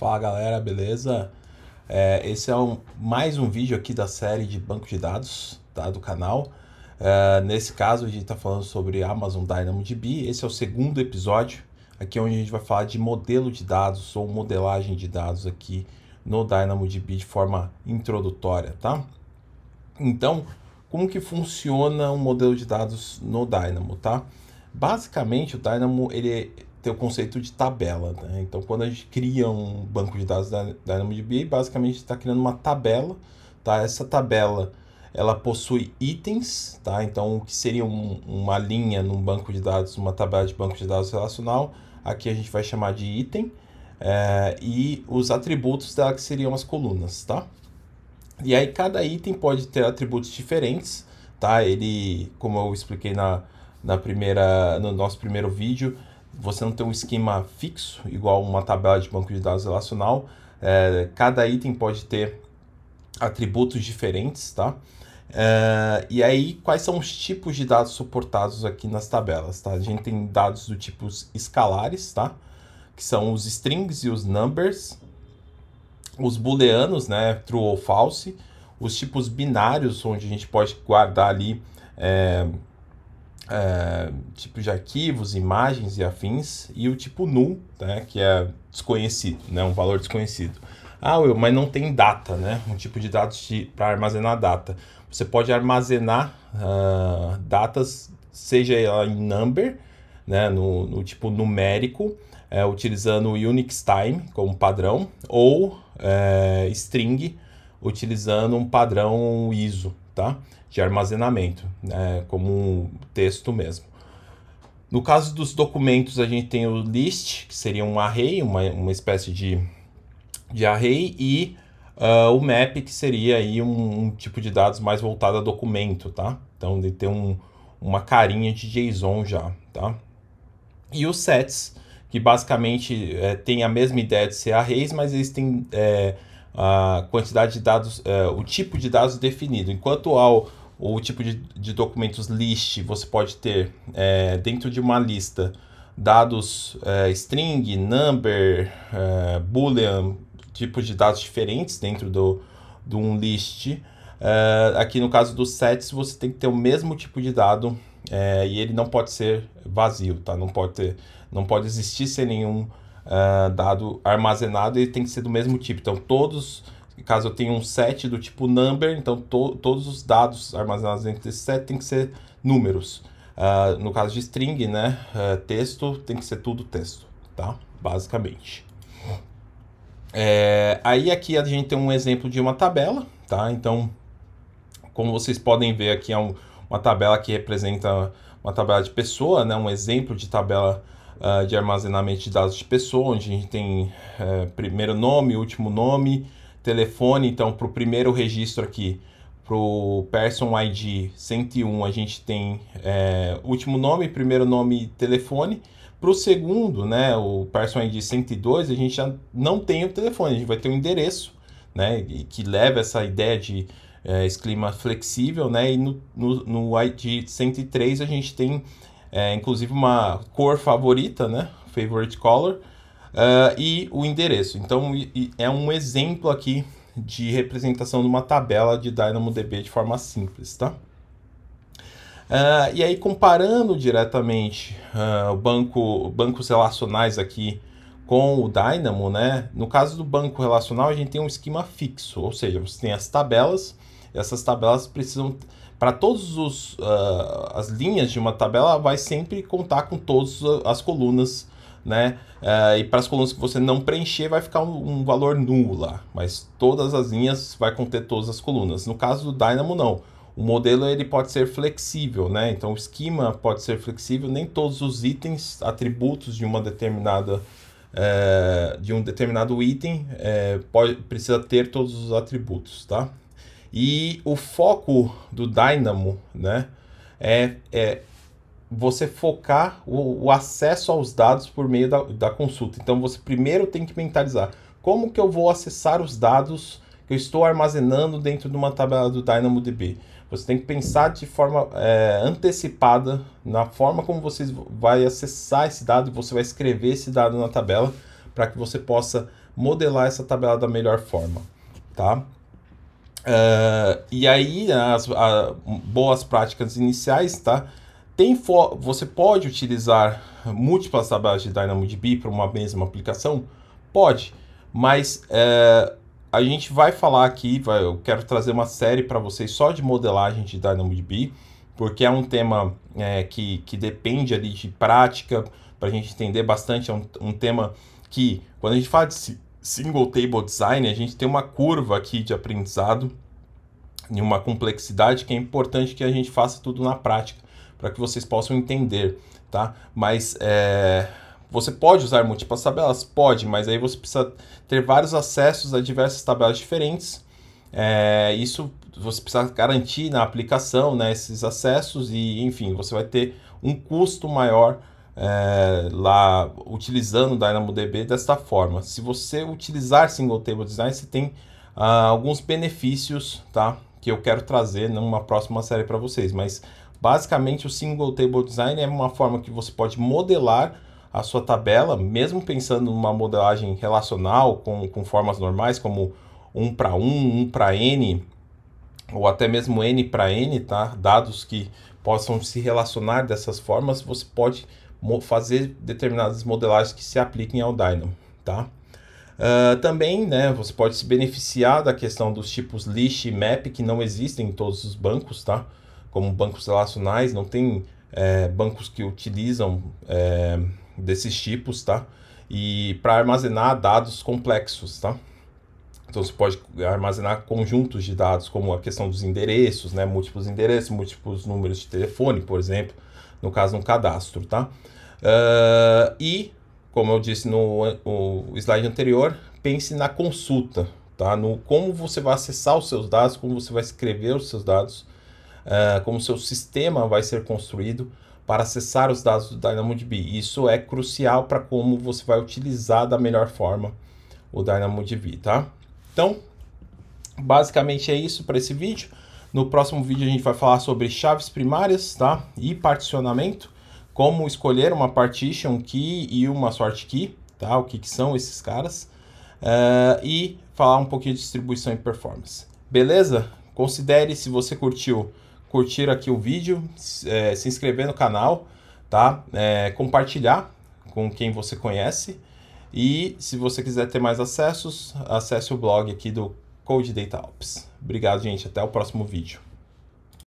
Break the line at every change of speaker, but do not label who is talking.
Fala galera, beleza? Esse é mais um vídeo aqui da série de banco de dados, tá, do canal. Nesse caso a gente está falando sobre Amazon DynamoDB. Esse é o segundo episódio, aqui onde a gente vai falar de modelo de dados ou modelagem de dados aqui no DynamoDB de forma introdutória, tá? Então, como que funciona um modelo de dados no Dynamo, tá? Basicamente, o Dynamo ele tem o conceito de tabela, né? Então, quando a gente cria um banco de dados da DynamoDB, basicamente está criando uma tabela, tá? Essa tabela ela possui itens, tá? Então, o que seria uma linha num banco de dados, uma tabela de banco de dados relacional, aqui a gente vai chamar de item, e os atributos dela que seriam as colunas, tá? E aí cada item pode ter atributos diferentes, tá? Ele, como eu expliquei no nosso primeiro vídeo, você não tem um esquema fixo, igual uma tabela de banco de dados relacional. Cada item pode ter atributos diferentes, tá? E aí, quais são os tipos de dados suportados aqui nas tabelas, tá? A gente tem dados do tipo escalares, tá? Que são os strings e os numbers. Os booleanos, né, true ou false, os tipos binários, onde a gente pode guardar ali tipos de arquivos, imagens e afins, e o tipo null, né, que é desconhecido, né, um valor desconhecido. Will, mas não tem data, né, um tipo de dados para armazenar data. Você pode armazenar datas, seja ela em number, né, no tipo numérico, utilizando o Unix Time como padrão, ou string, utilizando um padrão ISO, tá? De armazenamento, como um texto mesmo. No caso dos documentos, a gente tem o list, que seria um array, uma espécie de array, e o map, que seria aí um tipo de dados mais voltado a documento, tá? Então, ele tem uma carinha de JSON já, tá? E os sets, que basicamente tem a mesma ideia de ser arrays, mas eles têm a quantidade de dados, o tipo de dados definido. Enquanto o tipo de documentos list, você pode ter dentro de uma lista dados string, number, boolean, tipos de dados diferentes dentro de um list. Aqui no caso dos sets, você tem que ter o mesmo tipo de dado e ele não pode ser vazio, tá? Não pode existir sem nenhum dado armazenado, ele tem que ser do mesmo tipo. Então, caso eu tenha um set do tipo number, então todos os dados armazenados dentro desse set tem que ser números. No caso de string, né, texto, tem que ser tudo texto, tá? Basicamente. Aí aqui a gente tem um exemplo de uma tabela, tá? Então, como vocês podem ver aqui, é uma tabela que representa uma tabela de pessoa, né? Um exemplo de tabela de armazenamento de dados de pessoa, onde a gente tem primeiro nome, último nome, telefone. Então, para o primeiro registro aqui, para o Person ID 101, a gente tem último nome, primeiro nome e telefone. Para o segundo, né, o Person ID 102, a gente já não tem o telefone, a gente vai ter um endereço, né, que leva essa ideia de esse clima flexível, né, e no ID 103 a gente tem inclusive uma cor favorita, né, favorite color, e o endereço. Então é um exemplo aqui de representação de uma tabela de DynamoDB de forma simples, tá? E aí, comparando diretamente bancos relacionais aqui com o Dynamo, né? No caso do banco relacional, a gente tem um esquema fixo, ou seja, você tem as tabelas, e essas tabelas precisam, para todas as linhas de uma tabela, vai sempre contar com todas as colunas, né? E para as colunas que você não preencher, vai ficar um valor nulo lá, mas todas as linhas vai conter todas as colunas. No caso do Dynamo, não. O modelo ele pode ser flexível, né? Então o esquema pode ser flexível, nem todos os itens, atributos de um determinado item precisa ter todos os atributos, tá? E o foco do Dynamo, né, é você focar o acesso aos dados por meio da consulta. Então você primeiro tem que mentalizar como que eu vou acessar os dados que eu estou armazenando dentro de uma tabela do DynamoDB. Você tem que pensar de forma antecipada na forma como você vai acessar esse dado e você vai escrever esse dado na tabela para que você possa modelar essa tabela da melhor forma, tá? E aí, boas práticas iniciais, tá? Você pode utilizar múltiplas tabelas de DynamoDB para uma mesma aplicação? Pode, mas a gente vai falar aqui, eu quero trazer uma série para vocês só de modelagem de DynamoDB, porque é um tema que depende ali de prática, para a gente entender bastante, é um tema que, quando a gente fala de Single Table Design, a gente tem uma curva aqui de aprendizado e uma complexidade que é importante que a gente faça tudo na prática, para que vocês possam entender, tá? Mas você pode usar múltiplas tabelas? Pode, mas aí você precisa ter vários acessos a diversas tabelas diferentes. Isso você precisa garantir na aplicação, né, esses acessos e, enfim, você vai ter um custo maior lá utilizando o DynamoDB desta forma. Se você utilizar Single Table Design, você tem alguns benefícios, tá, que eu quero trazer numa próxima série para vocês, mas basicamente o Single Table Design é uma forma que você pode modelar a sua tabela, mesmo pensando numa modelagem relacional com formas normais, como 1 para 1, 1 para N, ou até mesmo N para N, tá? Dados que possam se relacionar dessas formas, você pode fazer determinadas modelagens que se apliquem ao Dynamo, tá? Também, né, você pode se beneficiar da questão dos tipos list e map, que não existem em todos os bancos, tá? Como bancos relacionais, não tem bancos que utilizam desses tipos, tá? E para armazenar dados complexos, tá? Então você pode armazenar conjuntos de dados, como a questão dos endereços, né? Múltiplos endereços, múltiplos números de telefone, por exemplo, no caso de um cadastro, tá? E, como eu disse no slide anterior, pense na consulta, tá? No como você vai acessar os seus dados, como você vai escrever os seus dados, como o seu sistema vai ser construído para acessar os dados do DynamoDB. Isso é crucial para como você vai utilizar da melhor forma o DynamoDB, tá? Então, basicamente é isso para esse vídeo. No próximo vídeo a gente vai falar sobre chaves primárias, tá? E particionamento, como escolher uma partition key e uma sort key, tá? O que são esses caras. E falar um pouquinho de distribuição e performance. Beleza? Considere, se você curtir aqui o vídeo, se inscrever no canal, tá? Compartilhar com quem você conhece. E se você quiser ter mais acessos, acesse o blog aqui do Code Data Ops. Obrigado, gente. Até o próximo vídeo.